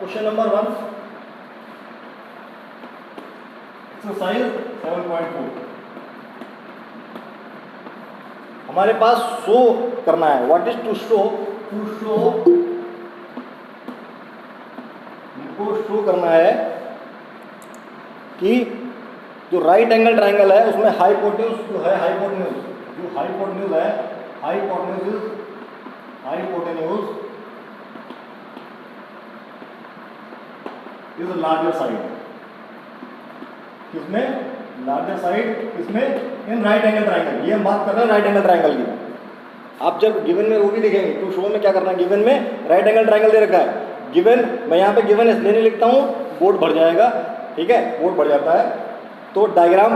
Question number 1, exercise 7.4। हमारे पास show करना है। What is to show? To show, हमको शो करना है कि जो राइट एंगल ट्रायंगल है उसमें हाइपोटेन्यूज जो है, हाइपोटेन्यूज है, हाइपोटेन्यूज इज लार्जर साइड। किसमें? लार्जर साइड किसमें? In right angle triangle. ये हम बात कर रहे हैं राइट एंगल ट्रायंगल की। आप जब गिवन में वो भी देखेंगे, टू शो में क्या करना है, गिवन में राइट एंगल ट्रायंगल दे रखा है। गिवन, मैं यहाँ पे गिवन इसलिए नहीं लिखता हूँ, बोर्ड भर जाएगा, ठीक है, बोर्ड भर जाता है। तो डायग्राम,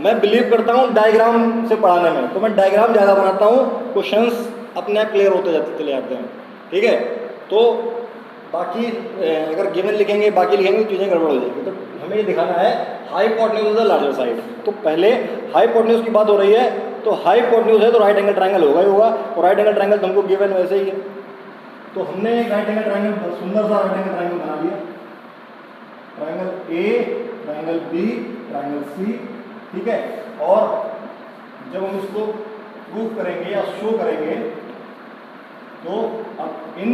मैं बिलीव करता हूँ डायग्राम से पढ़ाने में, तो मैं डायग्राम ज़्यादा बनाता हूँ, क्वेश्चंस अपने आप क्लियर होते चले जाते हैं, ठीक है। तो बाकी अगर गिवन लिखेंगे, बाकी लिखेंगे तो चीज़ें गड़बड़ हो जाएगी। तो हमें ये दिखाना है hypotenuse is the larger side. तो पहले हाइपोटेन्यूज की बात हो रही है, तो हाइपोटेन्यूज है तो राइट एंगल ट्रायंगल होगा ही होगा, और राइट एंगल ट्रायंगल तो हमको गिवन वैसे ही है। तो हमने एक राइट एंगल ट्रायंगल, सुंदर सा राइट एंगल ट्रायंगल बना लिया, triangle A, triangle B, triangle C, ठीक है। और जब हम इसको प्रूव करेंगे या शो करेंगे, तो अब in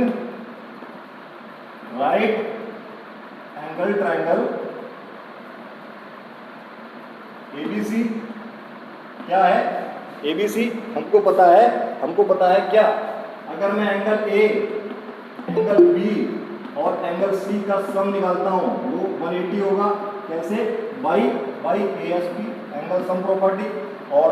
right angle triangle ABC क्या है? एबीसी हमको पता है क्या? अगर मैं एंगल ए, एंगल बी और एंगल सी का सम निकालता हूं वो 180 होगा। कैसे? By ASP, angle sum property. और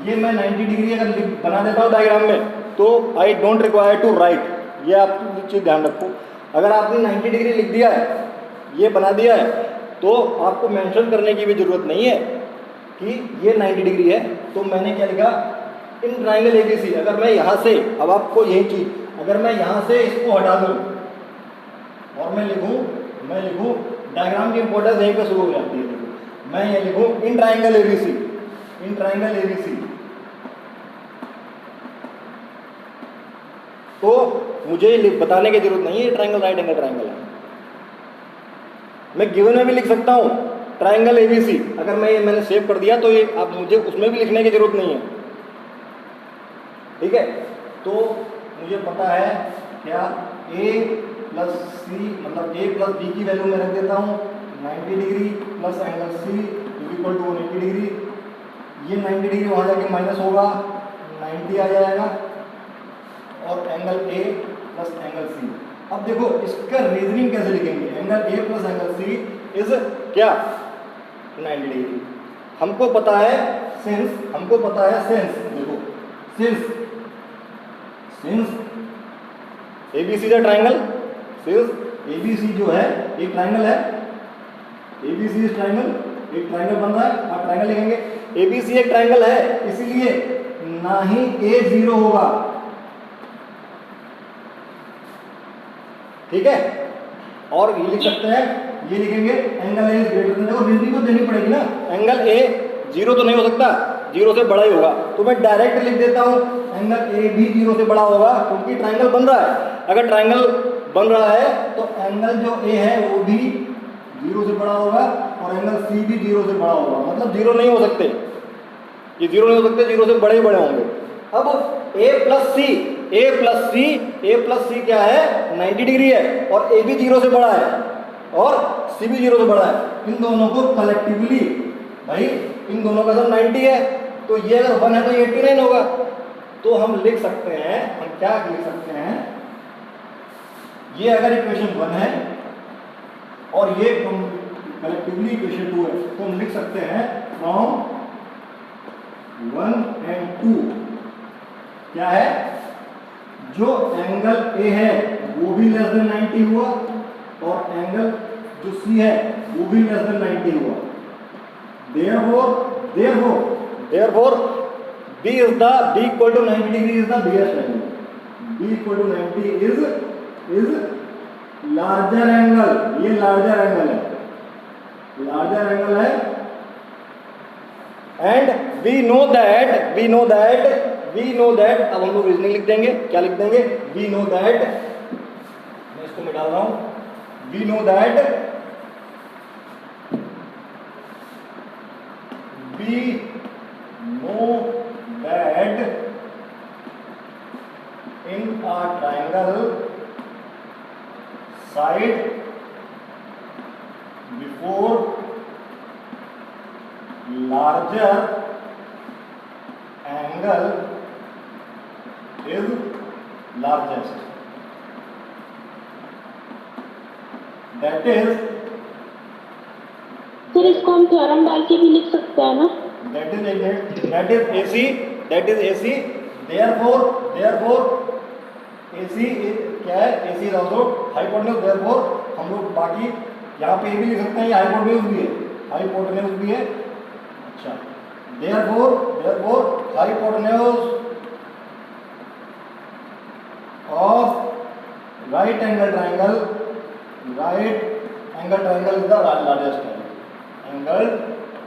ये मैं 90 डिग्री अगर बना देता हूँ डायग्राम में, तो I don't require to write. ये आप चीज़ ध्यान रखो, अगर आपने 90 डिग्री लिख दिया है, ये बना दिया है, तो आपको मेंशन करने की भी जरूरत नहीं है कि ये 90 डिग्री है। तो मैंने क्या लिखा? In triangle ABC. अगर मैं यहाँ से, अब आपको यही चीज़, अगर मैं यहाँ से इसको हटा दूँ और मैं लिखूँ डायग्राम की इंपॉर्टेंस यहीं पे शुरू हो जाती है। देखो, मैं ये लिखूँ in triangle ABC, in triangle ABC, तो मुझे बताने की जरूरत नहीं है ये ट्रायंगल राइट एंगल ट्रायंगल है। मैं गिवन में भी लिख सकता हूँ ट्रायंगल एबीसी। अगर मैंने सेव कर दिया तो ये अब मुझे उसमें भी लिखने की जरूरत नहीं है, ठीक है। तो मुझे पता है क्या? ए प्लस सी, मतलब ए प्लस बी की वैल्यू मैं रख देता हूँ 90 degree plus angle C equal to 180 degree. ये 90 डिग्री वहाँ जाके माइनस होगा, 90 आ जाएगा, और angle A plus angle C. अब देखो इसका रीजनिंग कैसे लिखेंगे? Angle A plus angle C is क्या? 90 डिग्री। हमको पता है सिंस, देखो सिंस एबीसी का ट्रायंगल, सिंस एबीसी जो है एक ट्रायंगल है, एबीसी इज ट्रायंगल, एक ट्रायंगल बन रहा है, आप ट्रायंगल लिखेंगे। एबीसी एक ट्रायंगल है, इसीलिए ना ही ए 0 होगा, ठीक है। और ये लिख सकते हैं, ये लिखेंगे angle A is greater than, देखो रीजनिंग तो देनी पड़ेगी ना, एंगल ए 0 तो नहीं हो सकता, 0 से बड़ा ही होगा। तो मैं डायरेक्ट लिख देता हूँ एंगल ए भी 0 से बड़ा होगा, क्योंकि ट्रायंगल बन रहा है। अगर ट्रायंगल बन रहा है तो एंगल जो ए है वो भी 0 से बड़ा होगा, और एंगल सी भी 0 से बड़ा होगा। मतलब 0 नहीं हो सकते, ये 0 नहीं हो सकते, 0 से बड़े ही बड़े होंगे। अब ए प्लस सी क्या है? 90 डिग्री है, और ए भी 0 से बड़ा है और सी भी 0 से बड़ा है। इन दोनों को कलेक्टिवली, भाई इन दोनों का सम 90 है, तो ये अगर 1 है तो ये 89 होगा। तो हम लिख सकते हैं, हम क्या लिख सकते हैं, ये अगर इक्वेशन 1 है और ये कलेक्टिवली इक्वेशन 2 है, तो हम लिख सकते हैं फ्रॉम 1 and 2 क्या है? जो एंगल ए है वो भी लेस देन 90 हुआ, और एंगल जो सी है वो भी लेस देन 90 हुआ। Therefore B equal to 90 degree is the biggest angle. B equal to 90 is larger angle. ये larger angle है, and we know that अब हम लोग रीजनिंग लिख देंगे। क्या लिख देंगे? we know that, मैं इसको मिटा रहा हूँ, we know that in a triangle side before larger angle is largest. That is, फिर इसको हम थ्योरम डाल के भी लिख सकते हैं ना? that is AC. Therefore AC क्या है? AC is also hypotenuse. Therefore हम लोग बाकी यहाँ पे ये भी लिख सकते हैं, ये हाइपोटेन्यूज भी है, अच्छा, therefore hypotenuse of right angle triangle is the largest side. Angle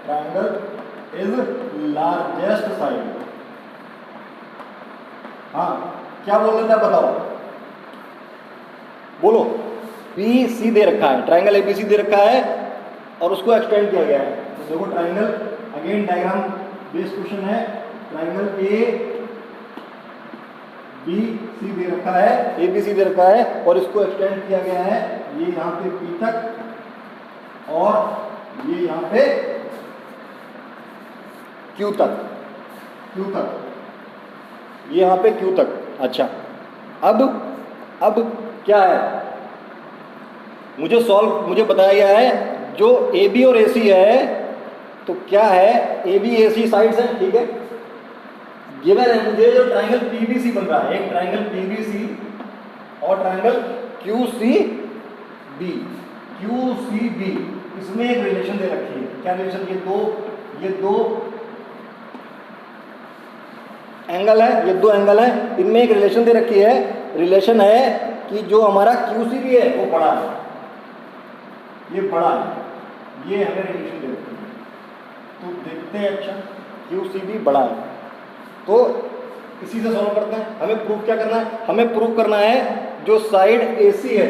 triangle is largest side. हाँ, क्या बोल रहे थे बताओ, बोलो। BC दे रखा है, ट्राइंगल ABC दे रखा है और उसको एक्सटेंड किया गया है। तो देखो triangle, again diagram based question है, ट्राइंगल ABC दे रखा है, ABC दे रखा है और इसको एक्सटेंड किया गया है, ये यहाँ पे P तक और ये यहाँ पे Q तक, ये यहाँ पे Q तक। अच्छा, अब क्या है, मुझे बताया गया है जो AB और AC है, तो क्या है, AB AC साइड्स हैं, ठीक है, गिवन है मुझे जो ट्राइंगल PBC बन रहा है, एक ट्राइंगल PBC और ट्राइंगल QCB, इसमें एक रिलेशन दे रखी है। क्या रिलेशन? ये दो एंगल है, इनमें एक रिलेशन दे रखी है। रिलेशन है कि जो हमारा QCB है वो बड़ा है, ये बड़ा है, ये हमें रिलेशन दे रखी है। तो देखते हैं, अच्छा QCB बड़ा है, तो इसी से सॉल्व करते हैं। हमें प्रूफ क्या करना है? हमें प्रूफ करना है जो साइड AC है,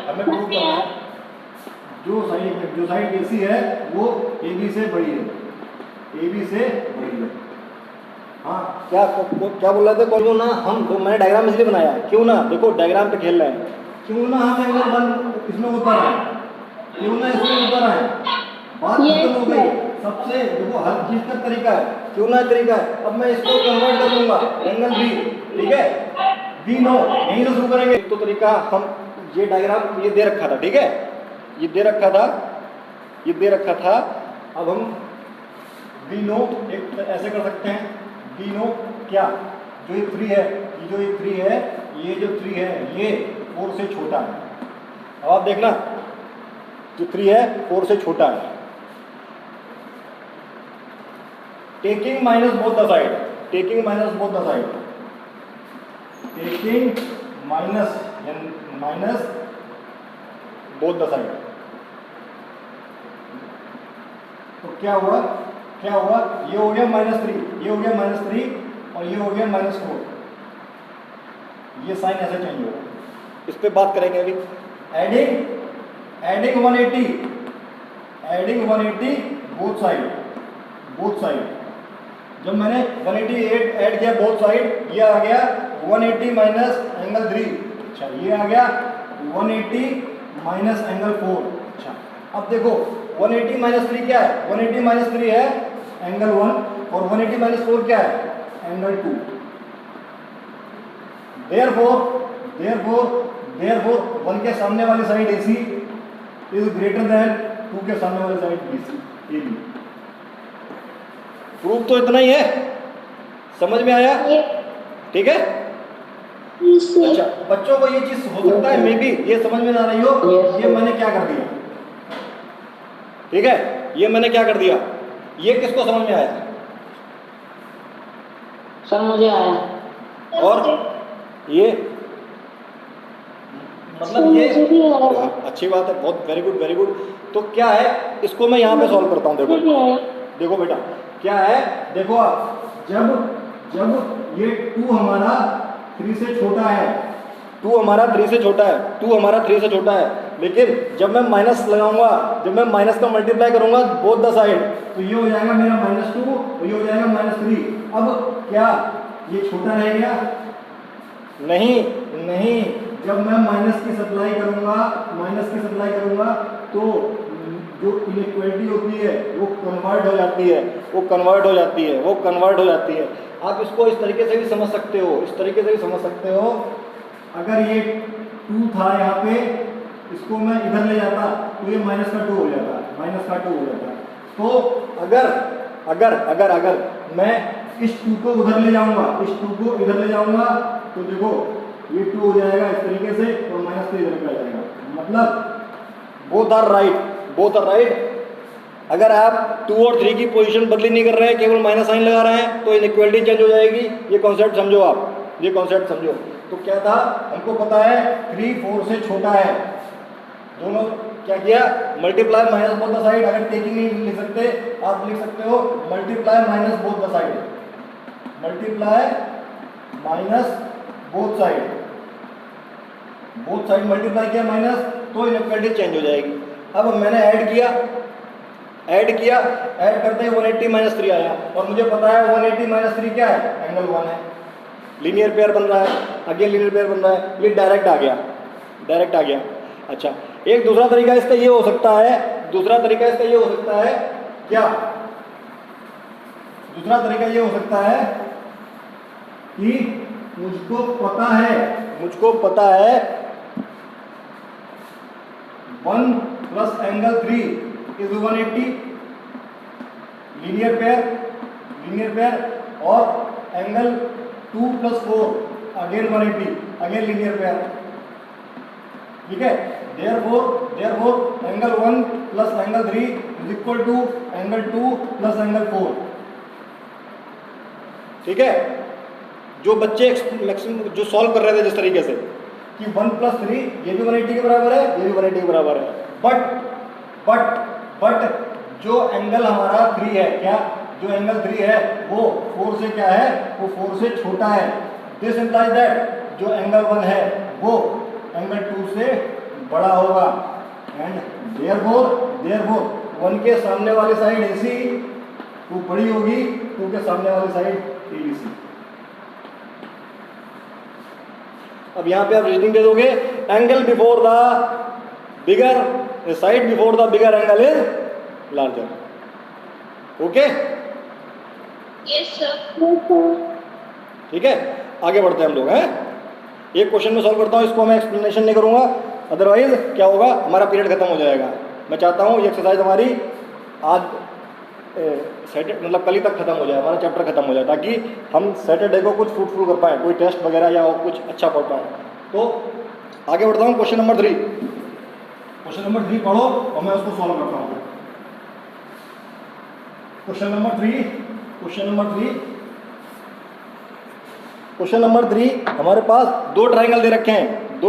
हमें प्रूफ करना है जो साइड AC है वो AB से बड़ी है, हाँ, क्या बोल रहे थे? क्यों ना हम, तो मैंने डायग्राम इसलिए बनाया, क्यों ना, देखो डायग्राम पे खेल रहे हैं, क्यों ना हम एंगल 1 इसमें उतर आए, बात खत्म हो गई। सबसे देखो हर चीज का तरीका है, क्यों ना तरीका है। अब मैं इसको कन्वर्ट कर लूंगा एंगल B, ठीक है, B नो, यहीं से शुरू करेंगे। तो तरीका हम, ये डायग्राम ये दे रखा था, ठीक है, ये दे रखा था। अब हम B नो एक ऐसे कर सकते हैं, B नो क्या, जो ये 3 है, ये जो 3 है ये 4 से छोटा है। अब आप देखना, जो 3 है 4 से छोटा है। Taking minus both the side, तो क्या हुआ, ये हो गया -3, और ये हो गया -4। ये साइन ऐसे चेंज होगा, इस पे बात करेंगे अभी। Adding 180 both side. जब मैंने 188 ऐड किया बोथ साइड, ये आ गया 180 माइनस एंगल 3, अच्छा, ये आ गया 180 माइनस एंगल 4। अच्छा, अब देखो 180 माइनस 3 क्या है? 180 माइनस 3 है एंगल 1 और 180 माइनस 4 क्या है? एंगल 2। Therefore 1 के सामने वाली side AC is greater than 2 के सामने वाली साइड BC, AB। प्रूफ तो इतना ही है, समझ में आया? ठीक है। अच्छा, बच्चों को ये चीज हो सकता है मे बी ये समझ में ना रही हो, ये मैंने क्या कर दिया, ठीक है, ये मैंने क्या कर दिया, ये किसको समझ में आया? सर मुझे आया। और ये मतलब ये अच्छी बात है, बहुत वेरी गुड। तो क्या है, इसको मैं यहाँ पे सॉल्व करता हूँ। देखो बेटा क्या है, देखो आप, जब ये 2 हमारा 3 से छोटा है, 2 हमारा 3 से छोटा है, 2 हमारा 3 से छोटा है, लेकिन जब मैं माइनस लगाऊंगा, जब मैं माइनस का मल्टीप्लाई करूंगा बोथ द साइड, तो ये हो जाएगा मेरा -2 और ये हो जाएगा -3। अब क्या ये छोटा रह गया? नहीं नहीं, जब मैं माइनस की सप्लाई करूंगा तो जो इनइक्वालिटी होती है वो कन्वर्ट हो जाती है। आप इसको इस तरीके से भी समझ सकते हो, अगर ये 2 था यहाँ पे, इसको मैं इधर ले जाता तो ये -2 हो जाता। तो अगर मैं इस 2 को उधर ले जाऊंगा, तो देखो ये 2 हो जाएगा इस तरीके से और -3 इधर का जाएगा, मतलब बोथ आर राइट। अगर आप 2 और 3 की पोजीशन बदली नहीं कर रहे हैं, केवल माइनस साइन लगा रहे हैं, तो इनइक्वालिटी चेंज हो जाएगी। ये कॉन्सेप्ट समझो। तो क्या था, हमको पता है 3 4 से छोटा है, दोनों क्या किया, multiply minus both the side. अगर टेकिंग नहीं लिख सकते, आप लिख सकते हो multiply minus both the side, both side multiply किया माइनस, तो इनइक्वालिटी चेंज हो जाएगी। अब मैंने ऐड करते ही 180 -3 आया, और मुझे पता है 180 -3 क्या है, एंगल 1 है। लीनियर पेयर बन रहा है, ये डायरेक्ट आ गया। अच्छा, एक दूसरा तरीका इसका ये हो सकता है, क्या? दूसरा तरीका ये हो सकता है कि मुझको पता है 1 plus angle 3 is 180, linear pair, और angle 2 plus 4 again 180, again linear pair. ठीक है, therefore angle 1 plus angle 3 is equal to angle 2 plus angle 4। ठीक है, जो बच्चे मैक्सिमम जो सॉल्व कर रहे थे जिस तरीके से कि 1 प्लस 3 ये भी 180 के बराबर है, ये भी 180 के बराबर है, बट जो एंगल हमारा 3 है, क्या जो एंगल 3 है वो 4 से क्या है, वो 4 से छोटा है। दिस इंप्लाइज दैट जो एंगल 1 है वो एंगल 2 से बड़ा होगा, एंड देयरफॉर 1 के सामने वाली साइड AC वो बड़ी होगी, 2 के सामने वाली साइड ABC। अब यहाँ पे आप रीजनिंग दे दोगे, angle before the bigger side before the bigger angle is larger. Okay, yes sir. ठीक है, आगे बढ़ते हैं हम लोग हैं। एक क्वेश्चन में सॉल्व करता हूँ, इसको मैं एक्सप्लेनेशन नहीं करूँगा, अदरवाइज क्या होगा, हमारा पीरियड खत्म हो जाएगा। मैं चाहता हूँ ये एक्सरसाइज हमारी आज सैटरडे मतलब कल ही तक खत्म हो जाए, हमारा चैप्टर खत्म हो जाए, ताकि हम सैटरडे को कुछ फ्रूटफुल कर पाएँ, कोई टेस्ट वगैरह या कुछ अच्छा पढ़ पाएँ। तो आगे बढ़ता हूँ, क्वेश्चन नंबर 3 पढ़ो और मैं उसको सॉल्व करता हूँ। क्वेश्चन नंबर 3 हमारे पास 2 ट्रायंगल दे रखे हैं,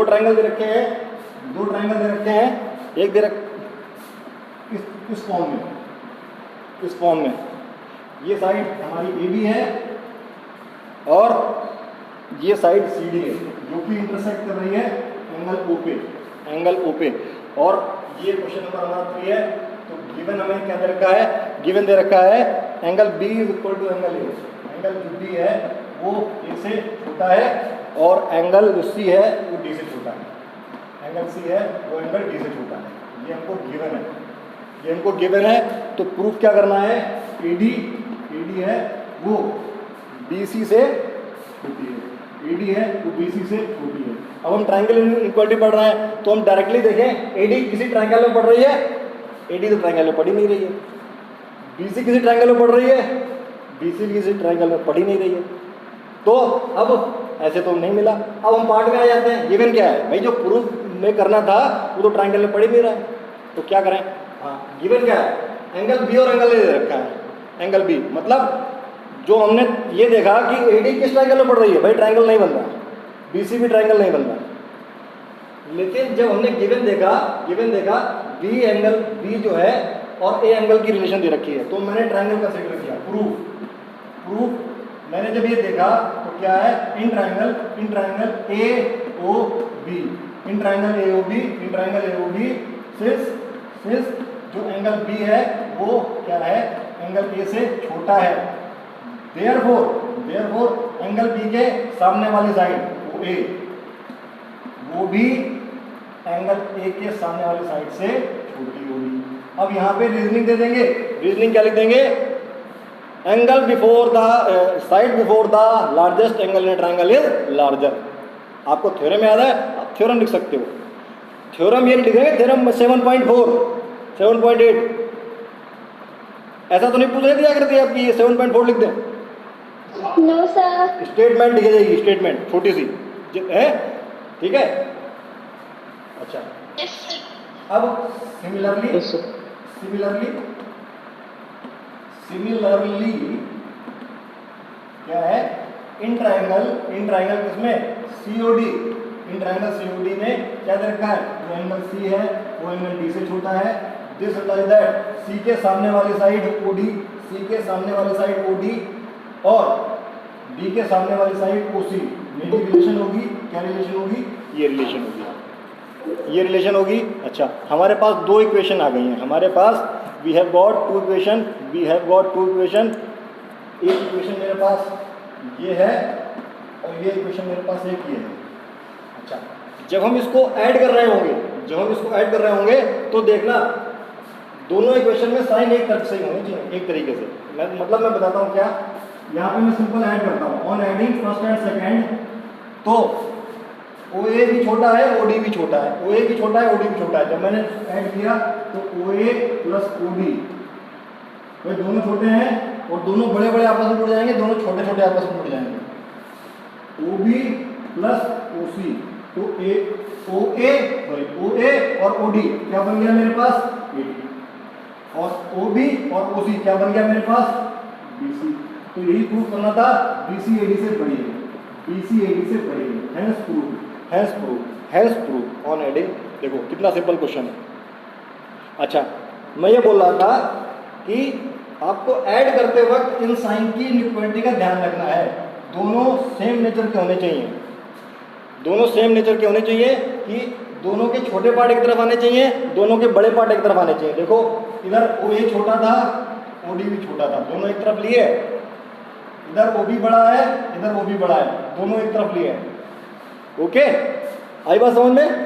एक दे रख इस फॉर्म में ये साइड हमारी AB है और ये साइड CD है, जो कि इंटरसेक्ट कर रही है एंगल O पे। और ये क्वेश्चन नंबर हमारा 3 है। तो गिवन हमें क्या दे रखा है, गिवन दे रखा है angle B is equal to angle A। Angle जो B है वो A से छोटा है और एंगल जो C है वो D से छोटा है, एंगल C है वो एंगल D से छोटा है। ये हमको गिवन है, तो प्रूफ क्या करना है, AD है वो BC से छोटी है, अब हम ट्रायंगल इनइक्वालिटी पढ़ रहे हैं, तो हम डायरेक्टली देखें AD किसी ट्रायंगल में पढ़ रही है, AD तो ट्रायंगल में पढ़ ही नहीं रही है। BC किसी ट्रायंगल में पढ़ रही है, BC किसी ट्रायंगल में पढ़ ही नहीं रही है। तो अब ऐसे तो नहीं मिला। अब हम पार्ट में आ जाते हैं, गिवन क्या है भाई, जो प्रूफ में करना था वो तो ट्रायंगल में पढ़ ही नहीं रहा है, तो क्या करें। हाँ, गिवन क्या है, एंगल B और एंगल A दे रखा है। एंगल B मतलब जो हमने ये देखा कि AD किस ट्रायंगल में पड़ रही है, भाई ट्रायंगल नहीं बन रहा, BC भी ट्रायंगल नहीं बन रहा। लेकिन जब हमने गिवन देखा B एंगल B जो है और A एंगल की रिलेशन दे रखी है, तो मैंने ट्रायंगल कंसीडर किया। प्रूफ मैंने जब ये देखा तो क्या है, in triangle AOB, in triangle AOB since जो एंगल B है वो क्या है, एंगल A से छोटा है, देयरफॉर एंगल B के सामने वाली साइड OA वो भी एंगल A के सामने वाली साइड से छोटी होगी। अब यहाँ पे रीजनिंग दे देंगे, रीजनिंग क्या लिख देंगे, angle before the side before the largest angle in triangle is larger. आपको थ्योरम याद है, आप थ्योरम लिख सकते हो, थ्योरम ये लिखेंगे, थ्योरम 7.4 7.8 ऐसा तो नहीं पूछ दिया करती आपकी, ये 7.4 लिख दें, नो सर। स्टेटमेंट लिखी जाएगी, स्टेटमेंट छोटी सी है, ठीक है। अच्छा यस सर। अब सिमिलरली क्या है, इन ट्राइंगल किसमें COD, इन ट्राइंगल COD में क्या दे रखा है, जो एंगल C है वो एंगल D से छोटा है, दिस इम्प्लाइज दैट C के सामने वाली साइड OD, C के सामने वाली साइड OD और D के सामने वाली साइड OC में भी रिलेशन होगी, क्या रिलेशन होगी, ये रिलेशन होगी, अच्छा हमारे पास दो इक्वेशन आ गई हैं, हमारे पास we have got two equation, एक इक्वेशन मेरे पास ये है और ये इक्वेशन मेरे पास एक ये है। अच्छा जब हम इसको ऐड कर रहे होंगे तो देखना दोनों इक्वेशन में साइन एक तरफ से ही होने चाहिए, एक तरीके से। मैं बताता हूँ क्या, यहाँ पे मैं सिंपल ऐड करता हूँ, on adding first and second तो OA भी छोटा है OD भी छोटा है, OA भी छोटा है OD भी छोटा है, जब मैंने ऐड किया तो OA प्लस OD, भाई दोनों छोटे हैं और दोनों बड़े बड़े आपस में जुड़ जाएंगे, दोनों छोटे छोटे आपस में जुड़ जाएंगे, OB प्लस OC तो OA और OD क्या बन गया मेरे पास AD, और OB और OC क्या बन गया मेरे पास BC। तो यही प्रूव करना था, BC AD से बड़ी है, हैंस प्रूव ऑन एडिंग। देखो कितना सिंपल क्वेश्चन है। अच्छा मैं ये बोल रहा था कि आपको ऐड करते वक्त इन साइन की इक्वलिटी का ध्यान रखना है, दोनों सेम नेचर के होने चाहिए, कि दोनों के छोटे पार्ट एक तरफ आने चाहिए, दोनों के बड़े पार्ट एक तरफ आने चाहिए। देखो इधर OA छोटा था OD भी छोटा था, दोनों एक तरफ लिए, इधर OB बड़ा है इधर OB बड़ा है, दोनों एक तरफ लिए। ओके आई बात समझ में?